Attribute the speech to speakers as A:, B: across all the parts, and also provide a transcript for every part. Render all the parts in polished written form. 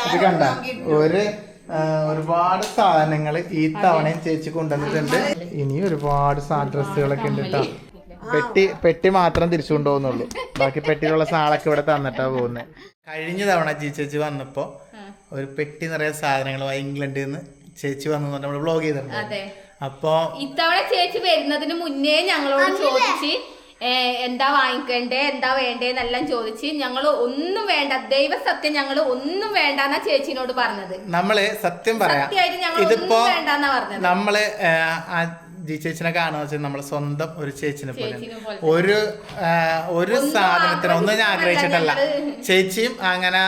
A: ഇത് കണ്ട ഒരുപാട് സാധനങ്ങൾ ഈ തവണയും ചേച്ചി കൊണ്ടുവന്നിട്ടുണ്ട്. ഇനി ഒരുപാട് ഡ്രസ്സുകളൊക്കെ ഉണ്ട് കേട്ടോ. പെട്ടി മാത്രം തിരിച്ചു കൊണ്ടുപോകുന്നുള്ളൂ. ബാക്കി പെട്ടിയിലുള്ള സാധനങ്ങളൊക്കെ ഇവിടെ തന്നിട്ടാ പോകുന്നത്. കഴിഞ്ഞ തവണ ചേച്ചി വന്നപ്പോ ഒരു പെട്ടി നിറയെ സാധനങ്ങളുമായി ഇംഗ്ലണ്ടിൽ നിന്ന് ചേച്ചി വന്നു നമ്മൾ വ്ലോഗ് ചെയ്തിട്ടുണ്ട്. അപ്പൊ
B: ഇത്തവണ ചേച്ചി വരുന്നതിന് മുന്നേ ഞങ്ങളോട് ചോദിച്ച് എന്താ വാങ്ങിക്കണ്ടേ എന്താ വേണ്ടേന്നെല്ലാം ചോദിച്ച് ഞങ്ങൾ ഒന്നും വേണ്ട, ദൈവസത്യം ഞങ്ങൾ ഒന്നും വേണ്ടെന്നാ ചേച്ചിനോട് പറഞ്ഞത്.
A: നമ്മള് സത്യം പറയാം, ഇതിപ്പോ
B: വേണ്ടെന്നാ പറഞ്ഞത്.
A: നമ്മള് ജി ചേച്ചിനെ കാണുന്ന വെച്ചാൽ നമ്മള് സ്വന്തം ഒരു ചേച്ചിനെ പോലെ ഒരു സാധനത്തിന് ഒന്നും ഞാൻ ആഗ്രഹിച്ചിട്ടല്ല. ചേച്ചിയും അങ്ങനെ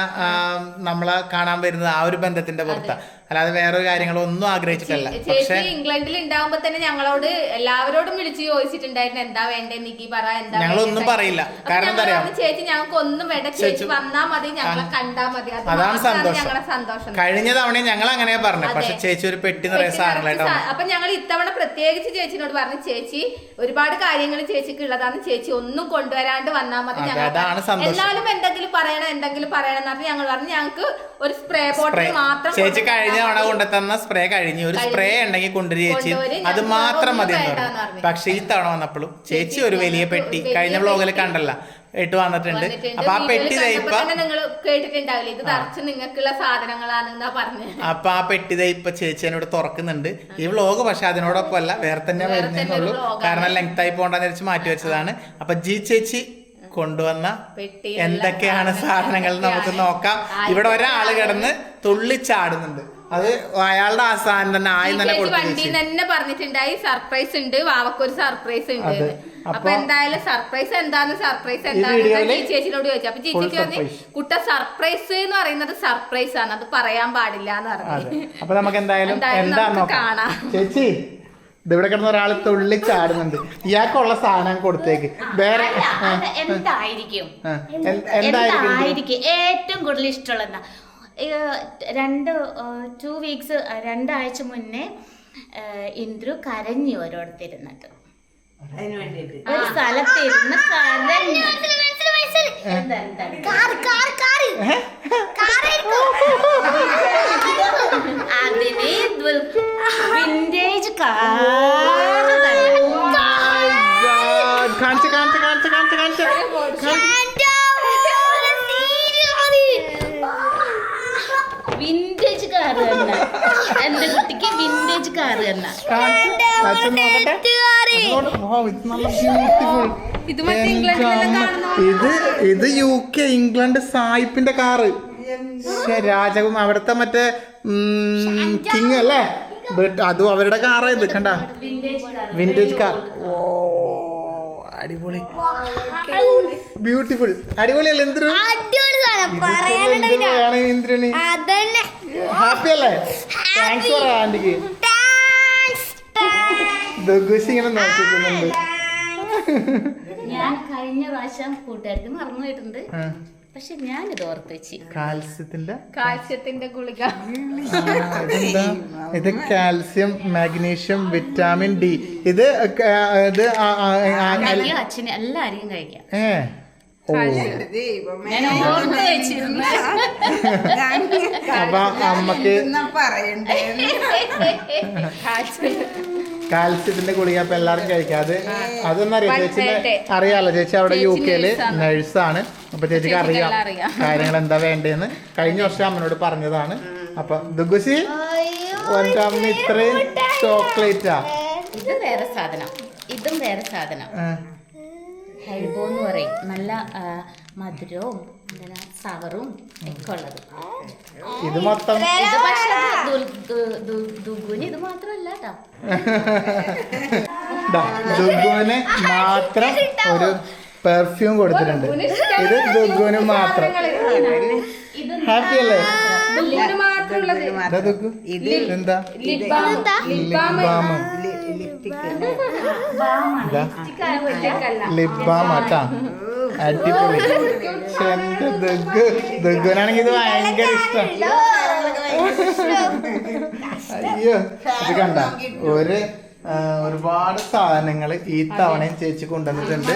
A: നമ്മളെ കാണാൻ വരുന്നത് ആ ഒരു ബന്ധത്തിന്റെ പുറത്താ, അല്ലാതെ വേറെ കാര്യങ്ങളൊന്നും ആഗ്രഹിച്ചിട്ടല്ല.
B: ചേച്ചി ഇംഗ്ലണ്ടിൽ ഉണ്ടാവുമ്പോ തന്നെ ഞങ്ങളോട് എല്ലാവരോടും വിളിച്ച് ചോദിച്ചിട്ടുണ്ടായിരുന്നു എന്താ വേണ്ടേ നിക്കി പറ, എന്താ
A: ഞങ്ങളൊന്നും പറയില്ല. കാരണം എന്താ പറയാ,
B: ചേച്ചി ഞങ്ങൾക്ക് ഒന്നും വേണ്ട, ചേച്ചി വന്നാ മതി, ഞങ്ങളെ കണ്ടാ മതി,
A: അതാണ്
B: ഞങ്ങളുടെ സന്തോഷം.
A: കഴിഞ്ഞ തവണ ഞങ്ങൾ അങ്ങനെ പറഞ്ഞു, പക്ഷെ ചേച്ചി ഒരു പെട്ടി നിറയെ സാധനങ്ങളായിട്ടാണ്.
B: അപ്പൊ ഞങ്ങൾ ഇത്തവണ പ്രത്യേകിച്ച് ചേച്ചിനോട് പറഞ്ഞു, ചേച്ചി ഒരുപാട് കാര്യങ്ങൾ ചേച്ചിക്ക് ഉള്ളതാണ്, ചേച്ചി ഒന്നും കൊണ്ടുവരാണ്ട് വന്നാൽ മതി, എന്നാലും എന്തെങ്കിലും പറയണം എന്ന് പറഞ്ഞ് ഞങ്ങൾ പറഞ്ഞു ഞങ്ങൾക്ക് ഒരു സ്പ്രേ ബോട്ടിൽ മാത്രം.
A: ചേച്ചി കഴിഞ്ഞ തവണ കൊണ്ടുതന്ന സ്പ്രേ കഴിഞ്ഞു, ഒരു സ്പ്രേ ഉണ്ടെങ്കിൽ കൊണ്ടുവരും ചേച്ചി, അത് മാത്രം മതി എന്ന് പറഞ്ഞു. പക്ഷെ ഈ തവണ വന്നപ്പോഴും ചേച്ചി ഒരു വലിയ പെട്ടി കഴിഞ്ഞ വ്ലോഗിൽ കണ്ടല്ല ഇട്ട് വന്നിട്ടുണ്ട്. അപ്പൊ ആ പെട്ടി
B: നിങ്ങൾ കേട്ടിട്ടുണ്ടാവില്ല, ഇത് തറച്ച് നിങ്ങൾക്കുള്ള സാധനങ്ങളാണെന്നാ പറഞ്ഞു.
A: അപ്പൊ ആ പെട്ടി ഇപ്പൊ ചേച്ചി എന്നോട് തുറക്കുന്നുണ്ട്. ഈ വ്ലോഗ് പക്ഷെ അതിനോടൊപ്പം അല്ല, വേറെ തന്നെ വരുന്നുള്ളൂ. കാരണം ലെങ്ത് ആയി പോകണ്ടെന്ന് വെച്ച് മാറ്റി വെച്ചതാണ്. അപ്പൊ ജി ചേച്ചി കൊണ്ടുവന്ന എന്തൊക്കെയാണ് സാധനങ്ങൾ നമുക്ക് നോക്കാം. ഇവിടെ ഒരാള് കിടന്ന് തുള്ളിച്ചാടുന്നുണ്ട്, അത് അയാളുടെ ആസാനം തന്നെ ആയി തന്നെ
B: വണ്ടി തന്നെ പറഞ്ഞിട്ടുണ്ടായി സർപ്രൈസ് ഉണ്ട്, വാവക്കൊരു സർപ്രൈസ് ഉണ്ട്. അപ്പൊ എന്തായാലും സർപ്രൈസ് എന്താന്ന് ചേച്ചിനോട് ചോദിച്ചു. അപ്പൊ ചേച്ചി പറഞ്ഞു കുട്ട സർപ്രൈസ് എന്ന് പറയുന്നത് സർപ്രൈസ് ആണ്, അത് പറയാൻ പാടില്ല എന്ന് പറഞ്ഞു.
A: അപ്പൊ നമുക്ക് എന്തായാലും കാണാം. ചേച്ചി ഇവിടെ കിടന്ന ഒരാൾ തുള്ളിച്ചാടുന്നുണ്ട്, ഇയാൾക്കുള്ള സാധനം കൊടുത്തേക്ക്. വേറെ
C: എന്തായിരിക്കും ഏറ്റവും കൂടുതൽ ഇഷ്ടമുള്ള 2 വീക്സ് 2 ആഴ്ച മുന്നേ ഇന്ദ്രു കരഞ്ഞു ഓരോരുത്തിരുന്നിട്ട്, ഒരു സ്ഥലത്തിരുന്ന് കരഞ്ഞു. അതിന് വിന്റേജ് വിന്റേജ് കാറ് തന്നെ, എന്റെ കുട്ടിക്ക് വിന്റേജ് കാറ് തന്നെ.
A: ഇത് UK ഇംഗ്ലണ്ട് സായിപ്പിന്റെ കാറ്, രാജകുമാർ അവിടുത്തെ മറ്റേ കിങ് അല്ലേ, അതും അവരുടെ കാറാ ഇത്. കണ്ട വിന്റേജ് കാർ, ഓ അടിപൊളി, ബ്യൂട്ടിഫുൾ, അടിപൊളിയല്ലേ ഇന്ദ്രു? ഇന്ദ്രന് ഹാപ്പി അല്ലേ? താങ്ക്സ് പറ ആന്റിക്ക്. ഇങ്ങനെ നോക്കിക്കുന്നുണ്ട്.
C: ഞാൻ കഴിഞ്ഞ പ്രാവശ്യം കൂട്ടുകാർക്ക് മറന്നു പോയിട്ടുണ്ട്, പക്ഷെ ഞാനിത് ഓർത്ത് വെച്ച്.
B: കാൽസ്യത്തിന്റെ ഗുളിക,
A: ഇത് കാൽസ്യം, മാഗ്നീഷ്യം, വിറ്റാമിൻ ഡി. ഇത്
C: അച്ഛന് എല്ലാരെയും കഴിക്കാം.
A: അപ്പൊ അമ്മക്ക് കാൽസ്യത്തിന്റെ ഗുളിക അപ്പൊ എല്ലാരും കഴിക്കാം. അതൊന്നും അറിയാം, ചേച്ചിനെ അറിയാലോ, ചേച്ചി അവിടെ UK നഴ്സാണ്. അപ്പൊ ചേച്ചിക്ക് അറിയാം കാര്യങ്ങൾ എന്താ വേണ്ടതെന്ന്. കഴിഞ്ഞ വർഷം അമ്മനോട് പറഞ്ഞതാണ്. അപ്പൊ ദുഗുസി അമ്മ ഇത്രയും ചോക്ലേറ്റാ.
C: ഇത് വേറെ സാധനം, ഇതും വേറെ സാധനം. ഹെൽബോ എന്ന് പറയും, നല്ല മധുരവും സവറും ഒക്കെ ഉള്ളത്.
A: ഇത് മൊത്തം
C: ദുഗുന് ഇത് മാത്രമല്ല കേട്ടോ,
A: ദുഗുന് മാത്രം ഒരു പെർഫ്യൂം കൊടുത്തിട്ടുണ്ട്. ഇത് ദുഗുന് മാത്രം. ഹാപ്പി അല്ലേ? എന്താ ലിപ് ബാം ആട്ടാ, അടിപൊളി. ദുഗുനാണെങ്കിൽ ഇത് ഭയങ്കര ഇഷ്ടം. അയ്യോ ഇത് കണ്ട ഒരുപാട് സാധനങ്ങൾ ഈ തവണയും ചേച്ചി കൊണ്ടുവന്നിട്ടുണ്ട്.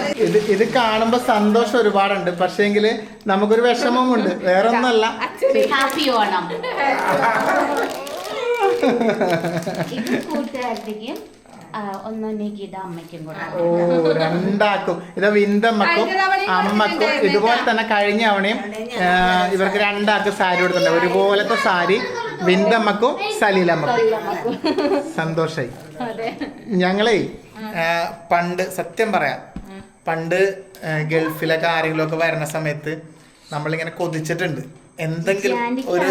A: ഇത് കാണുമ്പോ സന്തോഷം ഒരുപാടുണ്ട്, പക്ഷേങ്കില് നമുക്കൊരു വിഷമമുണ്ട്. വേറെ ഒന്നല്ല,
C: ഹാപ്പി ഓണം. ഇത് കൂട്ടുകാരുടെയും അമ്മയ്ക്കും കൂടെ.
A: ഓ, രണ്ടാക്കും. ഇത് വിന്തമ്മക്കും അമ്മക്കും ഇതുപോലെ തന്നെ കഴിഞ്ഞ തവണയും ഇവർക്ക് രണ്ടാക്കും സാരി കൊടുത്തിട്ടുണ്ട്. ഒരുപോലത്തെ സാരി വിന്തമ്മക്കും സലീലമ്മക്കും. സന്തോഷായി. ഞങ്ങളെ പണ്ട് സത്യം പറയാം, പണ്ട് ഗൾഫിലൊക്കെ ആരെങ്കിലും ഒക്കെ വരുന്ന സമയത്ത് നമ്മളിങ്ങനെ കൊതിച്ചിട്ടുണ്ട് എന്തെങ്കിലും ഒരു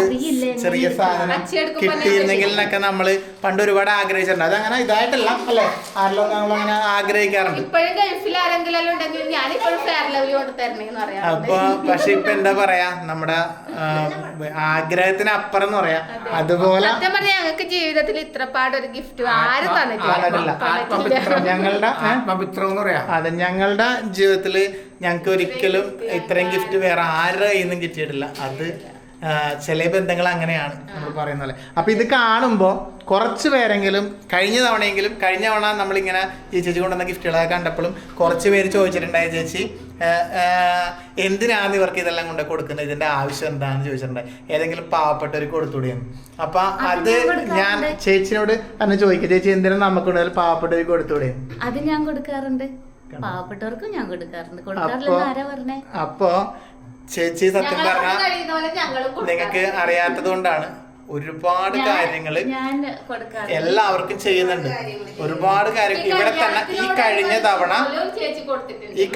A: ചെറിയ സാധനം കിട്ടിയിരുന്നെങ്കിൽ എന്നൊക്കെ നമ്മള് പണ്ട് ഒരുപാട് ആഗ്രഹിച്ചിട്ടുണ്ട്. അതങ്ങനെ ഇതായിട്ടല്ല അല്ലെ, ആരെല്ലോ നമ്മളങ്ങനെ ആഗ്രഹിക്കാറുണ്ട്. അപ്പൊ പക്ഷെ ഇപ്പൊ എന്താ പറയാ, നമ്മുടെ ആഗ്രഹത്തിന് അപ്പുറം എന്ന് പറയാ. അതുപോലെ
B: ഞങ്ങൾക്ക് ജീവിതത്തിൽ ഇത്രപാട് ഒരു ഗിഫ്റ്റ് ആരും തന്നിട്ടില്ല.
A: ഞങ്ങളുടെ അതെ, ഞങ്ങളുടെ ജീവിതത്തില് ഞങ്ങൾക്ക് ഒരിക്കലും ഇത്രയും ഗിഫ്റ്റ് വേറെ ആരുടെ കയ്യിൽ നിന്നും കിട്ടിയിട്ടില്ല. അത് ചില ബന്ധങ്ങൾ അങ്ങനെയാണ് നമ്മൾ പറയുന്ന പോലെ. അപ്പൊ ഇത് കാണുമ്പോ കുറച്ച് പേരെങ്കിലും കഴിഞ്ഞ തവണ നമ്മളിങ്ങനെ ഈ ചേച്ചി കൊണ്ടുവന്ന ഗിഫ്റ്റുകളൊക്കെ കണ്ടപ്പോഴും കുറച്ച് പേര് ചോദിച്ചിട്ടുണ്ടായി, ചേച്ചി എന്തിനാണ് ഇവർക്ക് ഇതെല്ലാം കൊണ്ട് കൊടുക്കുന്നത്, ഇതിന്റെ ആവശ്യം എന്താണെന്ന് ചോദിച്ചിട്ടുണ്ടായി. ഏതെങ്കിലും പാവപ്പെട്ടവർക്ക് കൊടുത്തുകൂടിയെന്ന്. അപ്പൊ അത് ഞാൻ ചേച്ചിനോട് തന്നെ ചോദിക്കാം, ചേച്ചി എന്തിനാണ് നമുക്ക് പാവപ്പെട്ടവർക്ക് കൊടുത്തുകൂടിയെന്ന്.
C: അത് ഞാൻ കൊടുക്കാറുണ്ട്, പാവപ്പെട്ടവർക്കും ഞാൻ കൊടുക്കാറുണ്ട്.
A: അപ്പൊ ചേച്ചി സത്യം പറഞ്ഞാൽ നിങ്ങൾക്ക് അറിയാത്തത് കൊണ്ടാണ് ഒരുപാട് കാര്യങ്ങള് എല്ലാവർക്കും ചെയ്യുന്നുണ്ട്. ഒരുപാട് കാര്യങ്ങൾ ഇവിടെ തന്നെ ഈ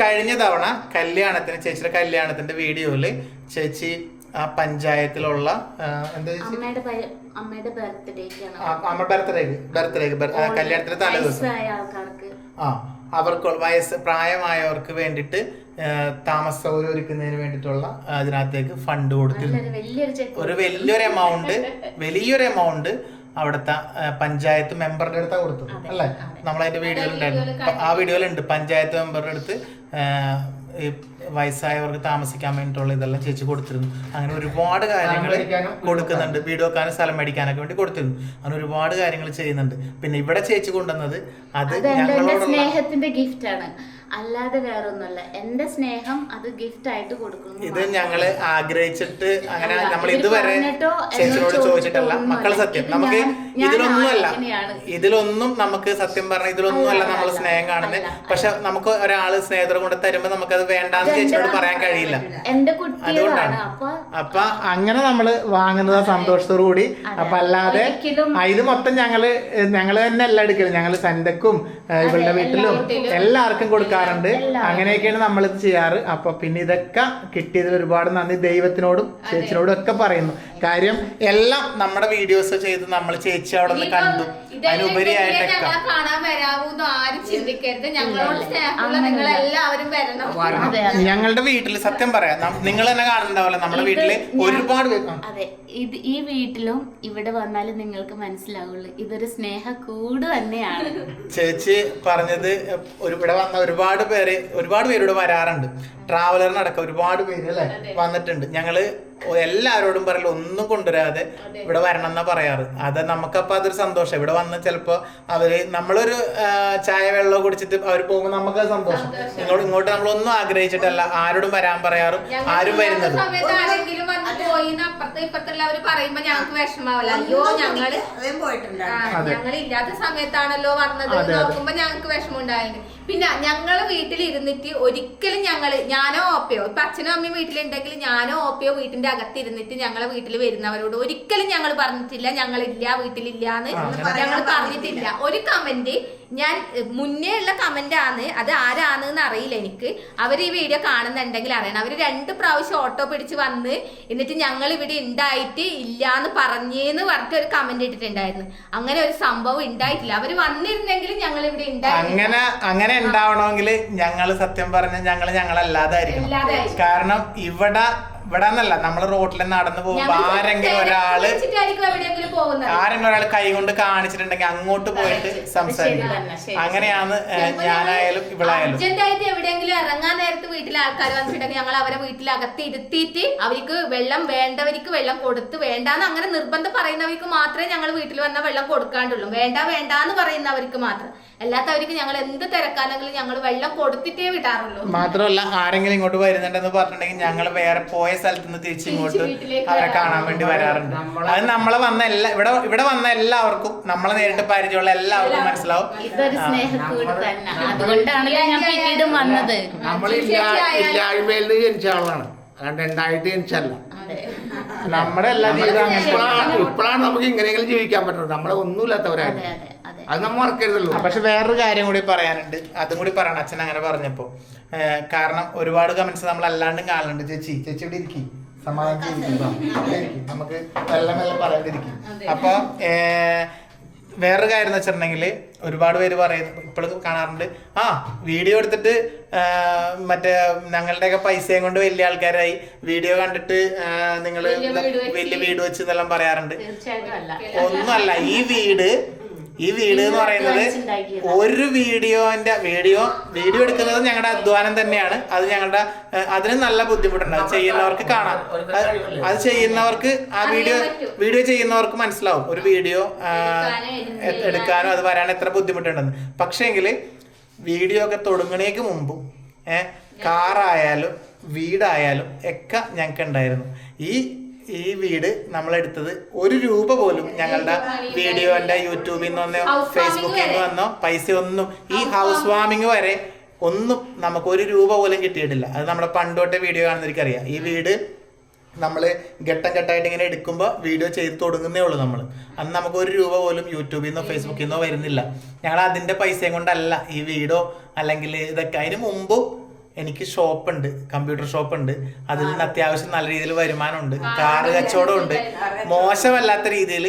A: കഴിഞ്ഞ തവണ കല്യാണത്തിന്, ചേച്ചിയുടെ കല്യാണത്തിന്റെ വീഡിയോയില് ചേച്ചി ആ പഞ്ചായത്തിലുള്ള എന്താ
C: അമ്മയുടെ
A: ബർത്ത്ഡേക്ക് കല്യാണത്തിന്റെ തലേദിവസം അവർക്ക് പ്രായമായവർക്ക് വേണ്ടിയിട്ട് താമസ സൗകര്യം ഒരുക്കുന്നതിന് വേണ്ടിയിട്ടുള്ള അതിനകത്തേക്ക് ഫണ്ട് കൊടുത്തിരുന്നു. ഒരു വലിയൊരു എമൗണ്ട് അവിടുത്തെ പഞ്ചായത്ത് മെമ്പറുടെ അടുത്താണ് കൊടുത്തത് അല്ലേ. നമ്മളതിന്റെ വീഡിയോയിലുണ്ടായിരുന്നു, ആ വീഡിയോയിലുണ്ട്. പഞ്ചായത്ത് മെമ്പറുടെ അടുത്ത് ഈ വയസ്സായവർക്ക് താമസിക്കാൻ വേണ്ടിയിട്ടുള്ള ഇതെല്ലാം ചേച്ചി കൊടുത്തിരുന്നു. അങ്ങനെ ഒരുപാട് കാര്യങ്ങൾ കൊടുക്കുന്നുണ്ട്. വീട് വെക്കാനും സ്ഥലം മേടിക്കാനൊക്കെ വേണ്ടി കൊടുത്തിരുന്നു. അങ്ങനെ ഒരുപാട് കാര്യങ്ങൾ ചെയ്യുന്നുണ്ട്. പിന്നെ ഇവിടെ ചേച്ചി കൊണ്ടുവന്നത് അത് ഞങ്ങളോടുള്ള
C: സ്നേഹത്തിന്റെ ഗിഫ്റ്റ് ആണ്, അല്ലാതെ വേറെ ഒന്നുമല്ല. എന്റെ സ്നേഹം അത് ഗിഫ്റ്റ് ആയിട്ട് കൊടുക്കുന്നു.
A: ഇത് ഞങ്ങള് ആഗ്രഹിച്ചിട്ട് അങ്ങനെ നമ്മൾ ഇതുവരെ ചേച്ചിയോട് ചോദിച്ചിട്ടല്ല. മക്കള് സത്യം നമുക്ക് ഇതിലൊന്നും നമുക്ക് സത്യം പറഞ്ഞ ഇതിലൊന്നുമല്ല നമ്മൾ സ്നേഹം കാണുന്നത്. പക്ഷെ നമുക്ക് ഒരാള് സ്നേഹത്തോടെ കൊണ്ട് തരുമ്പോ നമുക്കത് വേണ്ടാന്ന് ചേച്ചിയോട് പറയാൻ കഴിയില്ല. അതുകൊണ്ടാണ് അപ്പൊ അങ്ങനെ നമ്മള് വാങ്ങുന്നത് സന്തോഷത്തോടു കൂടി. അപ്പൊ അല്ലാതെ ഇത് മൊത്തം ഞങ്ങള് തന്നെ എല്ലാം എടുക്കലും. ഞങ്ങള് സന്ധ്യക്കും ഇവളുടെ വീട്ടിലും എല്ലാവർക്കും കൊടുക്കാറുണ്ട്. അങ്ങനെയൊക്കെയാണ് നമ്മളിത് ചെയ്യാറ്. അപ്പൊ പിന്നെ ഇതൊക്കെ കിട്ടിയതിൽ ഒരുപാട് നന്ദി ദൈവത്തിനോടും ചേച്ചിനോടും ഒക്കെ പറയുന്നു. കാര്യം എല്ലാം നമ്മുടെ വീഡിയോസ് ചെയ്ത് നമ്മൾ ചേച്ചി അവിടെ നിന്ന് കണ്ടു. അതിനുപരിയായിട്ടൊക്കെ ഞങ്ങളുടെ വീട്ടില് സത്യം പറയാം, നിങ്ങൾ തന്നെ കാണുന്നുണ്ടാവില്ല, നമ്മുടെ വീട്ടില് ഒരുപാട്
C: അതെ, ഈ വീട്ടിലും ഇവിടെ വന്നാലും നിങ്ങൾക്ക് മനസ്സിലാവുള്ളൂ ഇതൊരു സ്നേഹക്കൂട് തന്നെയാണ്.
A: ചേച്ചി പറഞ്ഞത് ഇവിടെ വന്ന ഒരുപാട് പേരോട് വരാറുണ്ട്. ട്രാവലറിനടക്കം ഒരുപാട് പേര് അല്ലെ വന്നിട്ടുണ്ട്. ഞങ്ങള് എല്ലാവരോടും പറയല ഒന്നും കൊണ്ടുവരാതെ ഇവിടെ വരണം എന്നാ പറയാറ്. അത് നമുക്കപ്പോ അതൊരു സന്തോഷം. ഇവിടെ വന്ന് ചിലപ്പോ നമ്മളൊരു ചായ വെള്ളം കുടിച്ചിട്ട് അവർ പോകുമ്പോൾ നമുക്കത് സന്തോഷം. ഇങ്ങോട്ട് നമ്മളൊന്നും ആഗ്രഹിച്ചിട്ടല്ല ആരോടും വരാൻ പറയാറും ആരും വരുന്നത്.
B: പറയുമ്പോ ഞങ്ങൾക്ക് വിഷമാവല്ല, അയ്യോ ഞങ്ങള് ഇല്ലാത്ത സമയത്താണല്ലോ വന്നത് നോക്കുമ്പോ ഞങ്ങൾക്ക് വിഷമം ഉണ്ടായിരുന്നു. പിന്നെ ഞങ്ങള് വീട്ടിലിരുന്നിട്ട് ഒരിക്കലും ഞാനോ ഓപ്പയോ ഇപ്പൊ അച്ഛനും അമ്മയും വീട്ടിലുണ്ടെങ്കിൽ ഞാനോ ഓപ്പയോ വീട്ടിന്റെ അകത്തിരുന്നിട്ട് ഞങ്ങളെ വീട്ടിൽ വരുന്നവരോട് ഒരിക്കലും ഞങ്ങൾ പറഞ്ഞിട്ടില്ല ഞങ്ങളില്ല വീട്ടിലില്ലാന്ന് ഞങ്ങൾ പറഞ്ഞിട്ടില്ല. ഒരു കമന്റ് ഞാൻ മുന്നേ ഉള്ള കമന്റ് ആണ്, അത് ആരാണെന്ന് അറിയില്ല എനിക്ക്. അവർ ഈ വീഡിയോ കാണുന്നുണ്ടെങ്കിൽ അറിയണം. അവര് 2 പ്രാവശ്യം ഓട്ടോ പിടിച്ച് വന്ന് എന്നിട്ട് ഞങ്ങൾ ഇവിടെ ഉണ്ടായിട്ട് ഇല്ലാന്ന് പറഞ്ഞെന്ന് പറഞ്ഞിട്ട് ഒരു കമന്റ് ഇട്ടിട്ടുണ്ടായിരുന്നു. അങ്ങനെ ഒരു സംഭവം ഉണ്ടായിട്ടില്ല. അവര് വന്നിരുന്നെങ്കിലും ഞങ്ങൾ ഇവിടെ ഉണ്ടായിട്ടില്ല.
A: അങ്ങനെ ഉണ്ടാവണമെങ്കിൽ ഞങ്ങൾ സത്യം പറഞ്ഞ ഞങ്ങളല്ലാതായിരിക്കും. കാരണം ഇവിടെ ഇവിടെ നിന്നല്ല, നമ്മള് റോട്ടിൽ നടന്നു പോകുമ്പോ ആരെങ്കിലും ഒരാള് കൈ കൊണ്ട് കാണിച്ചിട്ടുണ്ടെങ്കിൽ അങ്ങോട്ട് പോയിട്ട് സംസാരിക്കും. അങ്ങനെയാണ് ഞാനായാലും ഇവളായാലും.
B: അർജന്റായിട്ട് എവിടെയെങ്കിലും ഇറങ്ങാൻ നേരത്ത് വീട്ടിലെ ആൾക്കാർ വന്നിട്ടുണ്ടെങ്കിൽ ഞങ്ങൾ അവരെ വീട്ടിലകത്ത് ഇരുത്തിയിട്ട് അവർക്ക് വെള്ളം വേണ്ടവർക്ക് വെള്ളം കൊടുത്ത്, വേണ്ടാന്ന് അങ്ങനെ നിർബന്ധം പറയുന്നവർക്ക് മാത്രമേ ഞങ്ങൾ വീട്ടിൽ വന്ന വെള്ളം കൊടുക്കാണ്ടുള്ളൂ. വേണ്ടാന്ന് പറയുന്നവർക്ക് മാത്രം. അല്ലാത്തവർക്ക് ഞങ്ങൾ എന്ത് തിരക്കാണെങ്കിലും ഞങ്ങൾ വെള്ളം കൊടുത്തിട്ടേ വിടാറുള്ളൂ.
A: മാത്രമല്ല ആരെങ്കിലും ഇങ്ങോട്ട് വരുന്നുണ്ടെന്ന് പറഞ്ഞിട്ടുണ്ടെങ്കിൽ ഞങ്ങൾ വേറെ പോയ സ്ഥലത്ത് നിന്ന് തിരിച്ച് ഇങ്ങോട്ട് അവരെ കാണാൻ വേണ്ടി വരാറുണ്ട്. അത് നമ്മളെ വന്ന ഇവിടെ വന്ന എല്ലാവർക്കും, നമ്മളെ നേരിട്ട് പരിചയമുള്ള എല്ലാവർക്കും മനസ്സിലാവും.
C: ഇതൊരു സ്നേഹത്തോട് തന്നെ. അതുകൊണ്ടാണല്ലോ ഞാൻ പിന്നീട് വന്നത്.
D: നമ്മൾ ഇല്ലായ്മയിൽ ജനിച്ച ആളാണ്, അല്ലാണ്ട് ഉണ്ടായിട്ട് ജനിച്ചല്ല.
A: നമ്മുടെ എല്ലാ ജീവിതം
D: ഇപ്പോഴാണ് നമുക്ക് ഇങ്ങനെയെങ്കിലും ജീവിക്കാൻ പറ്റുന്നത്. നമ്മളെ ഒന്നുമില്ലാത്തവരാണ്, അത് നമ്മൾ മറക്കരുതല്ലോ.
A: പക്ഷെ വേറൊരു കാര്യം കൂടി പറയാനുണ്ട്, അതും കൂടി പറയണം അച്ഛൻ അങ്ങനെ പറഞ്ഞപ്പോ. കാരണം ഒരുപാട് കമന്റ്സ് നമ്മൾ അല്ലാണ്ടും കാണുന്നുണ്ട്. ചേച്ചി ഇവിടെ ഇരിക്കും, സമാധാനം നമുക്ക് മെല്ലെ പറയാണ്ടിരിക്കും. അപ്പൊ വേറൊരു കാര്യം എന്ന് വെച്ചിട്ടുണ്ടെങ്കിൽ ഒരുപാട് പേര് പറയുന്നത് ഇപ്പോഴും കാണാറുണ്ട്, വീഡിയോ എടുത്തിട്ട് മറ്റേ ഞങ്ങളുടെയൊക്കെ പൈസയും കൊണ്ട് വലിയ ആൾക്കാരായി, വീഡിയോ കണ്ടിട്ട് നിങ്ങൾ വലിയ വീട് വെച്ച് എന്നെല്ലാം പറയാറുണ്ട്. ഒന്നുമല്ല, ഈ വീട് എന്ന് പറയുന്നത് ഒരു വീഡിയോ എടുക്കുന്നത് ഞങ്ങളുടെ അധ്വാനം തന്നെയാണ്. അത് ഞങ്ങളുടെ അതിന് നല്ല ബുദ്ധിമുട്ടുണ്ട്. അത് ചെയ്യുന്നവർക്ക് കാണാം, അത് ചെയ്യുന്നവർക്ക് ആ വീഡിയോ ചെയ്യുന്നവർക്ക് മനസ്സിലാവും ഒരു വീഡിയോ എടുക്കാനും അത് വരാൻ എത്ര ബുദ്ധിമുട്ടുണ്ടെന്ന്. പക്ഷേങ്കിൽ വീഡിയോ ഒക്കെ തുടങ്ങണേക്ക് മുമ്പും കാറായാലും വീടായാലും ഒക്കെ ഞങ്ങൾക്ക് ഉണ്ടായിരുന്നു. ഈ വീട് നമ്മളെടുത്തത് 1 രൂപ പോലും ഞങ്ങളുടെ വീഡിയോന്റെ യൂട്യൂബിൽ നിന്നോ ഫേസ്ബുക്കിൽ നിന്ന് വന്നോ പൈസ ഒന്നും, ഈ ഹൗസ് വാമിങ് വരെ ഒന്നും നമുക്ക് 1 രൂപ പോലും കിട്ടിയിട്ടില്ല. അത് നമ്മുടെ പണ്ടോട്ടെ വീഡിയോ കാണുന്നവർക്കറിയാം. ഈ വീട് നമ്മൾ ഘട്ടം ഘട്ടമായിട്ട് ഇങ്ങനെ എടുക്കുമ്പോൾ വീഡിയോ ചെയ്ത് തുടങ്ങുന്നേ ഉള്ളൂ. അന്ന് നമുക്ക് 1 രൂപ പോലും യൂട്യൂബിൽ നിന്നോ ഫേസ്ബുക്കിൽ നിന്നോ വരുന്നില്ല. ഞങ്ങൾ അതിന്റെ പൈസയും കൊണ്ടല്ല ഈ വീടോ അല്ലെങ്കിൽ ഇതൊക്കെ. അതിന് മുമ്പും എനിക്ക് ഷോപ്പുണ്ട്, കമ്പ്യൂട്ടർ ഷോപ്പുണ്ട്. അതിൽ നിന്ന് അത്യാവശ്യം നല്ല രീതിയിൽ വരുമാനമുണ്ട്, കാറ് കച്ചവടം ഉണ്ട്. മോശമല്ലാത്ത രീതിയിൽ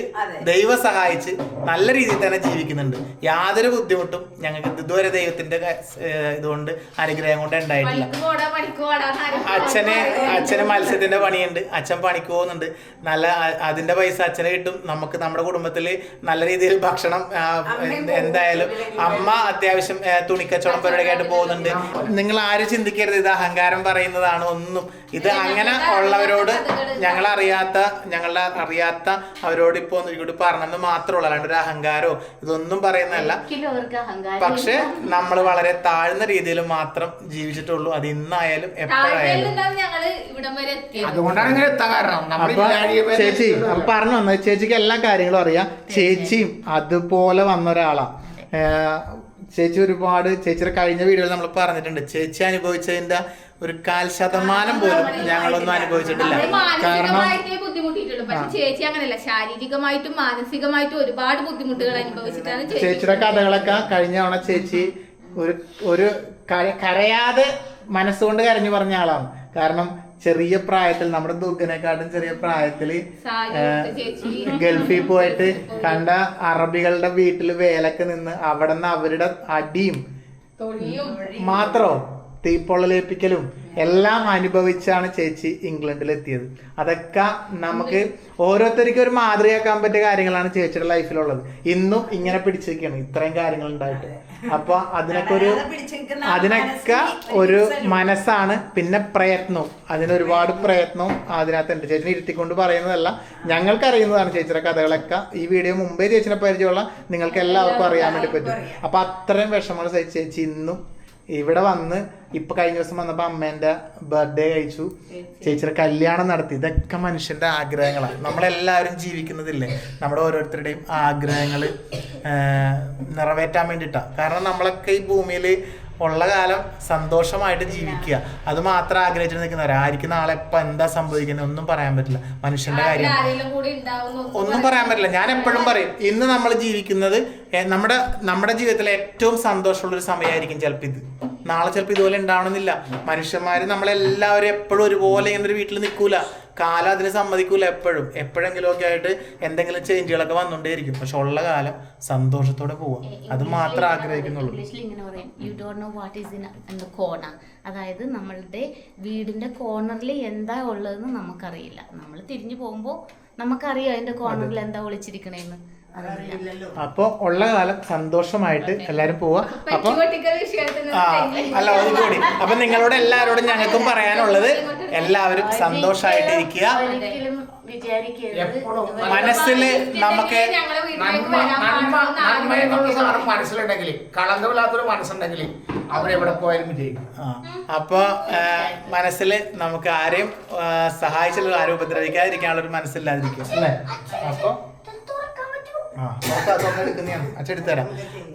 A: ദൈവം സഹായിച്ച് നല്ല രീതിയിൽ തന്നെ ജീവിക്കുന്നുണ്ട്. യാതൊരു ബുദ്ധിമുട്ടും ഞങ്ങൾക്ക് ഇതുവരെ ദൈവത്തിന്റെ ഇതുകൊണ്ട് അനുഗ്രഹം കൊണ്ട് ഉണ്ടായിട്ടില്ല. അച്ഛന് മത്സ്യത്തിന്റെ പണിയുണ്ട്, അച്ഛൻ പണിക്ക് പോകുന്നുണ്ട്. അതിന്റെ പൈസ അച്ഛന് കിട്ടും. നമുക്ക് നമ്മുടെ കുടുംബത്തിൽ നല്ല രീതിയിൽ ഭക്ഷണം എന്തായാലും. അമ്മ അത്യാവശ്യം തുണിക്കച്ചവടം പരിപാടിയായിട്ട് പോകുന്നുണ്ട്. നിങ്ങൾ ആരും ചിന്തിക്കരുത് ഇത് അഹങ്കാരം പറയുന്നതാണ് ഒന്നും. ഇത് അങ്ങനെ ഉള്ളവരോട് ഞങ്ങളെ അറിയാത്ത അവരോട് ഇപ്പൊ ഒന്നിക്കൂടി പറഞ്ഞെന്ന് മാത്രമേ ഉള്ളൂ, അല്ലാണ്ട് ഒരു അഹങ്കാരോ ഇതൊന്നും പറയുന്നതല്ല. പക്ഷെ നമ്മൾ വളരെ താഴ്ന്ന രീതിയിൽ മാത്രം ജീവിച്ചിട്ടുള്ളൂ. അത് ഇന്നായാലും എപ്പോഴായാലും.
D: അതുകൊണ്ടാണ് ഇങ്ങനെ എത്താൻ കാരണം.
A: ചേച്ചി പറഞ്ഞു വന്നത്, ചേച്ചിക്ക് എല്ലാ കാര്യങ്ങളും അറിയാം. ചേച്ചിയും അതുപോലെ വന്ന ഒരാളാ. ചേച്ചി ചേച്ചിയുടെ കഴിഞ്ഞ വീഡിയോയിൽ നമ്മൾ പറഞ്ഞിട്ടുണ്ട്, ചേച്ചി അനുഭവിച്ചതിന്റെ 1% പോലും ഞങ്ങളൊന്നും അനുഭവിച്ചിട്ടില്ല. കാരണം
B: ചേച്ചി അങ്ങനെയല്ല, ശാരീരികമായിട്ടും മാനസികമായിട്ടും ഒരുപാട് ബുദ്ധിമുട്ടുകൾ അനുഭവിച്ചിട്ടാണ്.
A: ചേച്ചിയുടെ കഥകളൊക്കെ കഴിഞ്ഞ തവണ ചേച്ചി ഒരു കരയാതെ മനസ്സുകൊണ്ട് കരഞ്ഞു പറഞ്ഞ ആളാണ്. കാരണം ചെറിയ പ്രായത്തിൽ, നമ്മുടെ ദുർഗനെക്കാട്ടും ചെറിയ പ്രായത്തില് ഗൾഫിൽ പോയിട്ട് കണ്ട അറബികളുടെ വീട്ടിൽ വേലക്ക് നിന്ന് അവിടെ നിന്ന് അവരുടെ അടിയും മാത്രോ തീപ്പൊള്ളലേൽപ്പിക്കലും എല്ലാം അനുഭവിച്ചാണ് ചേച്ചി ഇംഗ്ലണ്ടിലെത്തിയത്. അതൊക്കെ നമുക്ക് ഓരോരുത്തർക്കും ഒരു മാതൃകയാക്കാൻ പറ്റിയ കാര്യങ്ങളാണ് ചേച്ചിയുടെ ലൈഫിലുള്ളത്. ഇന്നും ഇങ്ങനെ പിടിച്ചു നിൽക്കുകയാണ് ഇത്രയും കാര്യങ്ങൾ ഉണ്ടായിട്ട്. അപ്പൊ അതിനൊക്കെ ഒരു മനസ്സാണ്, പിന്നെ പ്രയത്നവും. അതിനൊരുപാട് പ്രയത്നവും അതിനകത്തുണ്ട്. ചേച്ചിനെ ഇരുത്തിക്കൊണ്ട് പറയുന്നതല്ല, ഞങ്ങൾക്കറിയുന്നതാണ് ചേച്ചിയുടെ കഥകളൊക്കെ. ഈ വീഡിയോ മുമ്പേ ചേച്ചിനെ പരിചയമുള്ള നിങ്ങൾക്ക് എല്ലാവർക്കും അറിയാൻ വേണ്ടി പറ്റും. അപ്പൊ അത്രയും വിഷമങ്ങൾ സഹിച്ച് ചേച്ചി ഇന്നും ഇവിടെ വന്ന് ഇപ്പൊ കഴിഞ്ഞ ദിവസം വന്നപ്പോ അമ്മേന്റെ ബർത്ത്ഡേ കഴിച്ചു, ചേച്ചിയുടെ കല്യാണം നടത്തി. ഇതൊക്കെ മനുഷ്യന്റെ ആഗ്രഹങ്ങളാണ്. നമ്മളെല്ലാവരും ജീവിക്കുന്നതില്ലേ, നമ്മുടെ ഓരോരുത്തരുടെയും ആഗ്രഹങ്ങൾ നിറവേറ്റാൻ വേണ്ടിയിട്ടാണ്. കാരണം നമ്മളൊക്കെ ഈ ഭൂമിയിൽ ഉള്ള കാലം സന്തോഷമായിട്ട് ജീവിക്കുക, അത് മാത്രം ആഗ്രഹിച്ചിട്ട് നിൽക്കുന്നവരായിരിക്കും. നാളെ ഇപ്പൊ എന്താ സംഭവിക്കുന്നത് ഒന്നും പറയാൻ പറ്റില്ല. മനുഷ്യന്റെ കാര്യം ഒന്നും പറയാൻ പറ്റില്ല. ഞാൻ എപ്പോഴും പറയും, ഇന്ന് നമ്മൾ ജീവിക്കുന്നത് നമ്മുടെ ജീവിതത്തിലെ ഏറ്റവും സന്തോഷമുള്ള ഒരു സമയമായിരിക്കും ചിലപ്പോൾ ഇത്. നാളെ ചിലപ്പോൾ ഇതുപോലെ ഉണ്ടാവണമെന്നില്ല. മനുഷ്യന്മാർ നമ്മളെല്ലാവരും എപ്പോഴും ഒരുപോലെ ഇങ്ങനെ ഒരു വീട്ടിൽ നിൽക്കൂല. കാലം അതിന് സമ്മതിക്കൂല. എപ്പോഴെങ്കിലും ഒക്കെ ആയിട്ട് എന്തെങ്കിലും ചേഞ്ചുകളൊക്കെ വന്നുകൊണ്ടേയിരിക്കും. പക്ഷെ ഉള്ള കാലം സന്തോഷത്തോടെ പോവാം, അത് മാത്രമേ ആഗ്രഹിക്കുന്നുള്ളൂ.
C: ഇംഗ്ലീഷിൽ ഇങ്ങനെ പറയും, you don't know what is in the corner. അതായത് നമ്മളുടെ വീടിന്റെ കോർണറിൽ എന്താ ഉള്ളതെന്ന് നമുക്കറിയില്ല. നമ്മൾ തിരിഞ്ഞു പോകുമ്പോൾ നമുക്കറിയാം അതിന്റെ കോർണറിൽ എന്താ ഒളിച്ചിരിക്കണേന്ന്.
A: അപ്പൊ ഉള്ള കാലം സന്തോഷമായിട്ട് എല്ലാരും പോവാ. അപ്പൊ അല്ല ഒന്നുകൂടി അപ്പൊ നിങ്ങളോട് എല്ലാവരോടും ഞങ്ങൾക്കും പറയാനുള്ളത്, എല്ലാവരും സന്തോഷമായിട്ടിരിക്കുക. മനസ്സില് നമുക്ക്
D: മനസ്സിലുണ്ടെങ്കിൽ, കളങ്കമില്ലാത്തൊരു മനസ്സുണ്ടെങ്കിൽ അവരെവിടെ പോയാലും വിജയിക്കും.
A: അപ്പൊ മനസ്സില് നമുക്ക് ആരെയും സഹായിച്ചുള്ള ആരും ഉപദ്രവിക്കാതിരിക്കാനുള്ള ഒരു മനസ്സില്ലാതിരിക്കും അല്ലേ. അപ്പൊ അച്ചെടുത്തരാം.